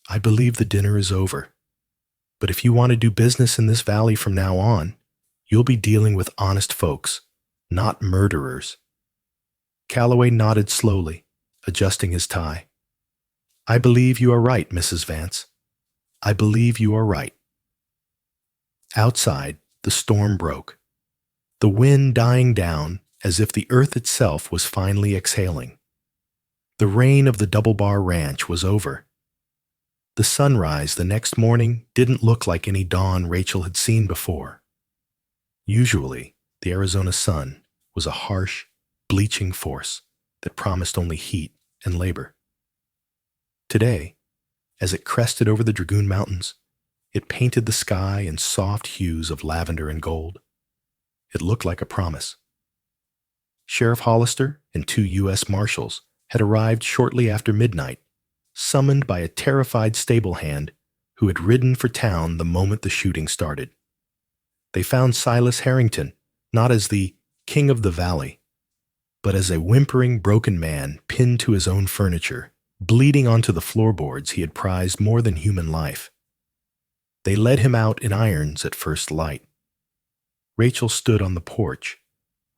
"I believe the dinner is over. But if you want to do business in this valley from now on, you'll be dealing with honest folks, not murderers." Calloway nodded slowly, adjusting his tie. "I believe you are right, Mrs. Vance. I believe you are right." Outside, the storm broke, the wind dying down as if the earth itself was finally exhaling. The reign of the Double Bar Ranch was over. The sunrise the next morning didn't look like any dawn Rachel had seen before. Usually, the Arizona sun was a harsh, bleaching force that promised only heat and labor. Today, as it crested over the Dragoon Mountains, it painted the sky in soft hues of lavender and gold. It looked like a promise. Sheriff Hollister and 2 U.S. Marshals had arrived shortly after midnight, summoned by a terrified stable hand who had ridden for town the moment the shooting started. They found Silas Harrington not as the king of the valley, but as a whimpering, broken man pinned to his own furniture, bleeding onto the floorboards he had prized more than human life. They led him out in irons at first light. Rachel stood on the porch,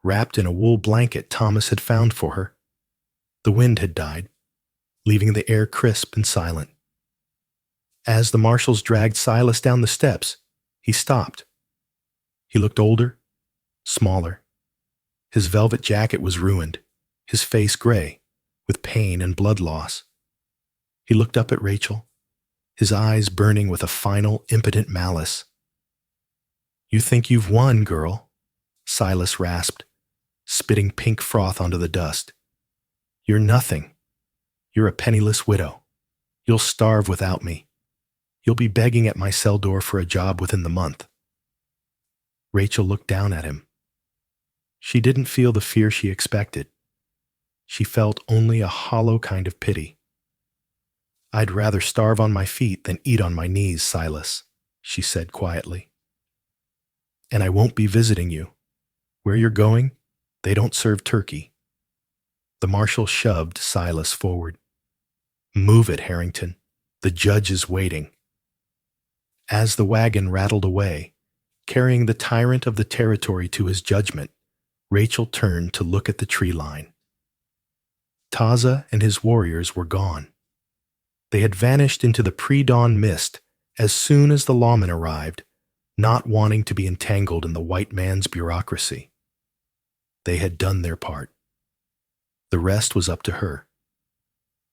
wrapped in a wool blanket Thomas had found for her. The wind had died, leaving the air crisp and silent. As the marshals dragged Silas down the steps, he stopped. He looked older, smaller. His velvet jacket was ruined, his face gray, with pain and blood loss. He looked up at Rachel, his eyes burning with a final, impotent malice. "You think you've won, girl," Silas rasped, spitting pink froth onto the dust. "You're nothing. You're a penniless widow. You'll starve without me. You'll be begging at my cell door for a job within the month." Rachel looked down at him. She didn't feel the fear she expected. She felt only a hollow kind of pity. "I'd rather starve on my feet than eat on my knees, Silas," she said quietly. "And I won't be visiting you. Where you're going, they don't serve turkey." The marshal shoved Silas forward. "Move it, Harrington. The judge is waiting." As the wagon rattled away, carrying the tyrant of the territory to his judgment, Rachel turned to look at the tree line. Taza and his warriors were gone. They had vanished into the pre-dawn mist as soon as the lawmen arrived, not wanting to be entangled in the white man's bureaucracy. They had done their part. The rest was up to her.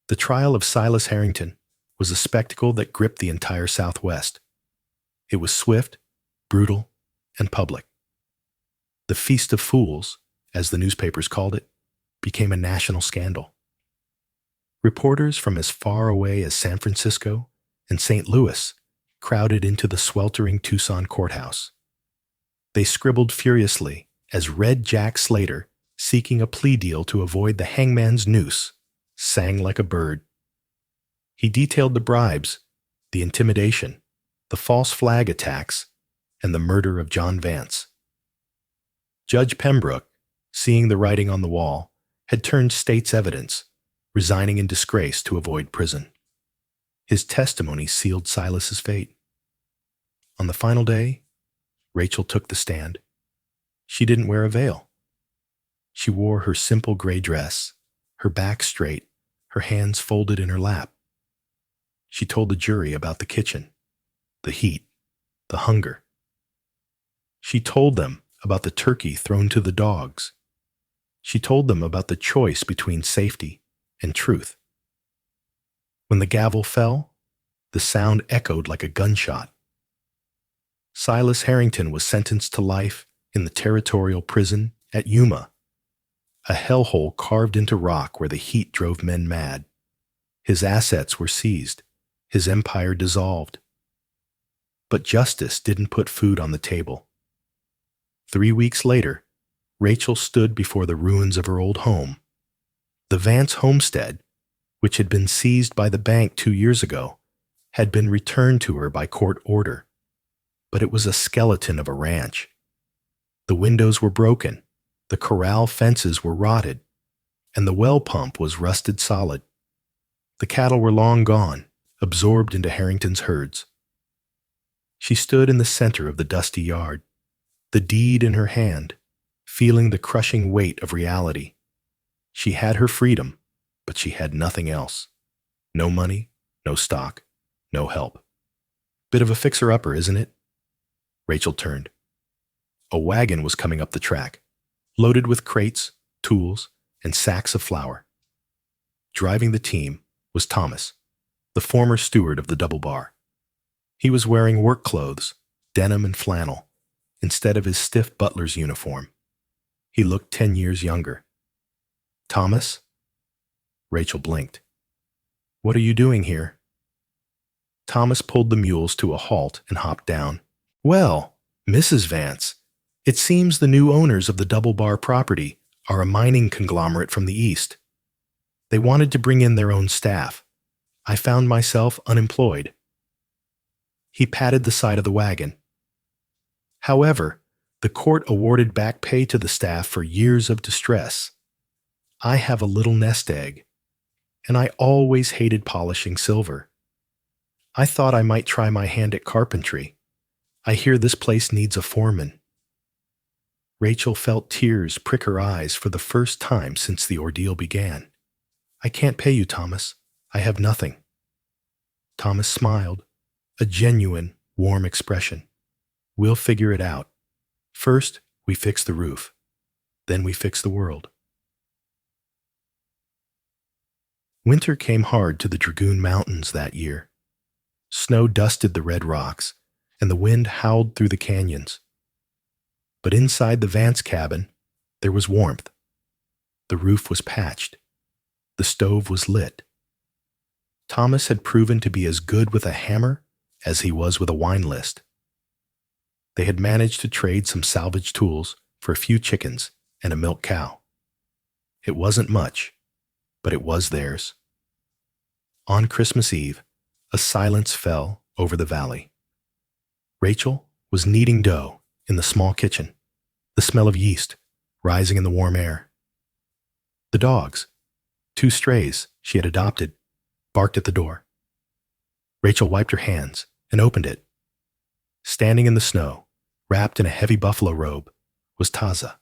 The trial of Silas Harrington was a spectacle that gripped the entire Southwest. It was swift, brutal, and public. The Feast of Fools, as the newspapers called it, became a national scandal. Reporters from as far away as San Francisco and St. Louis crowded into the sweltering Tucson courthouse. They scribbled furiously as Red Jack Slater, seeking a plea deal to avoid the hangman's noose, sang like a bird. He detailed the bribes, the intimidation, the false flag attacks, and the murder of John Vance. Judge Pembroke, seeing the writing on the wall, had turned state's evidence, resigning in disgrace to avoid prison. His testimony sealed Silas's fate. On the final day, Rachel took the stand. She didn't wear a veil. She wore her simple gray dress, her back straight, her hands folded in her lap. She told the jury about the kitchen, the heat, the hunger. She told them about the turkey thrown to the dogs. She told them about the choice between safety and truth. When the gavel fell, the sound echoed like a gunshot. Silas Harrington was sentenced to life in the territorial prison at Yuma, a hellhole carved into rock where the heat drove men mad. His assets were seized, his empire dissolved. But justice didn't put food on the table. 3 weeks later, Rachel stood before the ruins of her old home. The Vance homestead, which had been seized by the bank 2 years ago, had been returned to her by court order. But it was a skeleton of a ranch. The windows were broken, the corral fences were rotted, and the well pump was rusted solid. The cattle were long gone, absorbed into Harrington's herds. She stood in the center of the dusty yard, the deed in her hand, feeling the crushing weight of reality. She had her freedom, but she had nothing else. No money, no stock, no help. Bit of a fixer-upper, isn't it? Rachel turned. A wagon was coming up the track, loaded with crates, tools, and sacks of flour. Driving the team was Thomas, the former steward of the Double Bar. He was wearing work clothes, denim and flannel, instead of his stiff butler's uniform. He looked 10 years younger. "Thomas?" Rachel blinked. "What are you doing here?" Thomas pulled the mules to a halt and hopped down. "Well, Mrs. Vance, it seems the new owners of the Double Bar property are a mining conglomerate from the East. They wanted to bring in their own staff. I found myself unemployed." He patted the side of the wagon. "However, the court awarded back pay to the staff for years of distress. I have a little nest egg, and I always hated polishing silver. I thought I might try my hand at carpentry. I hear this place needs a foreman." Rachel felt tears prick her eyes for the first time since the ordeal began. "I can't pay you, Thomas. I have nothing." Thomas smiled, a genuine, warm expression. "We'll figure it out. First, we fix the roof. Then we fix the world." Winter came hard to the Dragoon Mountains that year. Snow dusted the red rocks, and the wind howled through the canyons. But inside the Vance cabin, there was warmth. The roof was patched. The stove was lit. Thomas had proven to be as good with a hammer as he was with a wine list. They had managed to trade some salvage tools for a few chickens and a milk cow. It wasn't much, but it was theirs. On Christmas Eve, a silence fell over the valley. Rachel was kneading dough in the small kitchen, the smell of yeast rising in the warm air. The dogs, 2 strays she had adopted, barked at the door. Rachel wiped her hands and opened it. Standing in the snow, wrapped in a heavy buffalo robe, was Taza.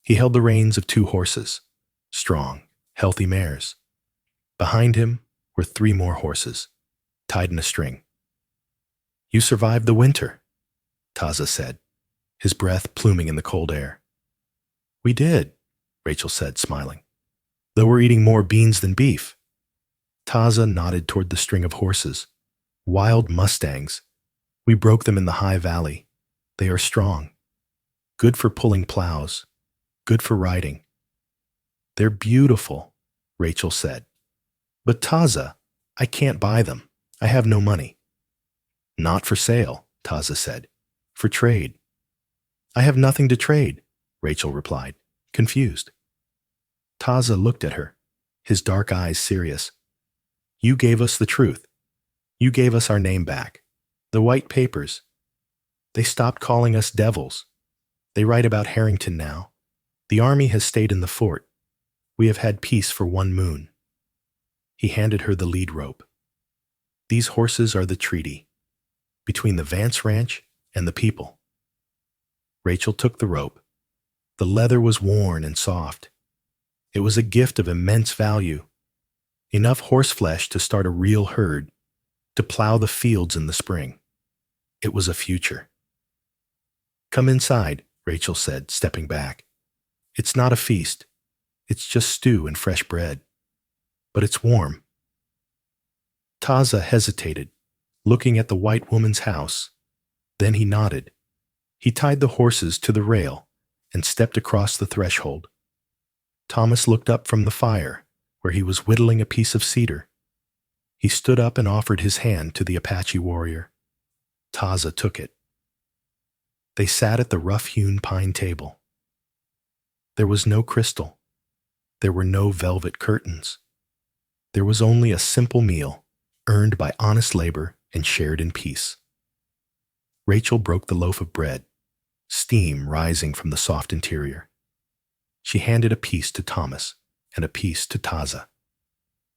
He held the reins of 2 horses, strong, healthy mares. Behind him were 3 more horses, tied in a string. "You survived the winter," Taza said, his breath pluming in the cold air. "We did," Rachel said, smiling, "though we're eating more beans than beef." Taza nodded toward the string of horses. "Wild mustangs. We broke them in the high valley. They are strong. Good for pulling plows. Good for riding." "They're beautiful," Rachel said. "But Taza, I can't buy them. I have no money." "Not for sale," Taza said. "For trade." "I have nothing to trade," Rachel replied, confused. Taza looked at her, his dark eyes serious. "You gave us the truth. You gave us our name back. The white papers. They stopped calling us devils. They write about Harrington now. The army has stayed in the fort. We have had peace for 1 moon." He handed her the lead rope. "These horses are the treaty between the Vance Ranch and the people. Rachel took the rope. The leather was worn and soft. It was a gift of immense value, enough horseflesh to start a real herd, to plow the fields in the spring. It was a future. "Come inside," Rachel said, stepping back. "It's not a feast. It's just stew and fresh bread. But it's warm." Taza hesitated, looking at the white woman's house. Then he nodded. He tied the horses to the rail and stepped across the threshold. Thomas looked up from the fire, where he was whittling a piece of cedar. He stood up and offered his hand to the Apache warrior. Taza took it. They sat at the rough-hewn pine table. There was no crystal. There were no velvet curtains. There was only a simple meal, earned by honest labor and shared in peace. Rachel broke the loaf of bread, steam rising from the soft interior. She handed a piece to Thomas and a piece to Taza.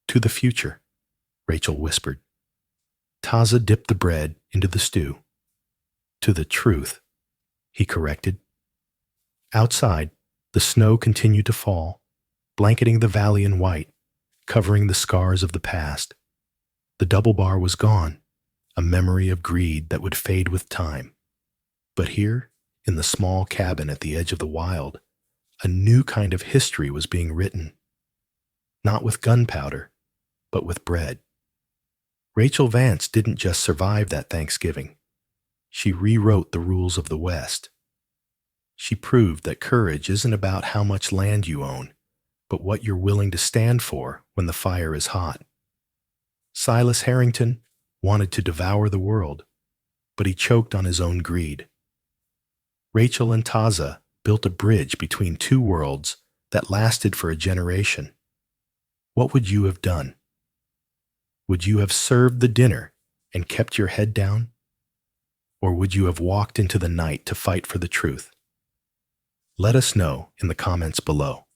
"To the future," Rachel whispered. Taza dipped the bread into the stew. "To the truth," he corrected. Outside, the snow continued to fall, blanketing the valley in white, covering the scars of the past. The double bar was gone, a memory of greed that would fade with time. But here, in the small cabin at the edge of the wild, a new kind of history was being written. Not with gunpowder, but with bread. Rachel Vance didn't just survive that Thanksgiving. She rewrote the rules of the West. She proved that courage isn't about how much land you own, but what you're willing to stand for when the fire is hot. Silas Harrington wanted to devour the world, but he choked on his own greed. Rachel and Taza built a bridge between two worlds that lasted for a generation. What would you have done? Would you have served the dinner and kept your head down? Or would you have walked into the night to fight for the truth? Let us know in the comments below.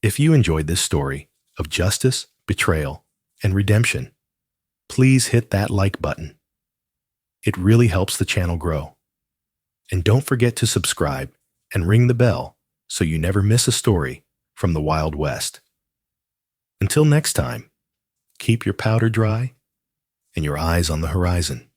If you enjoyed this story of justice, betrayal, and redemption, please hit that like button. It really helps the channel grow. And don't forget to subscribe and ring the bell so you never miss a story from the Wild West. Until next time, keep your powder dry and your eyes on the horizon.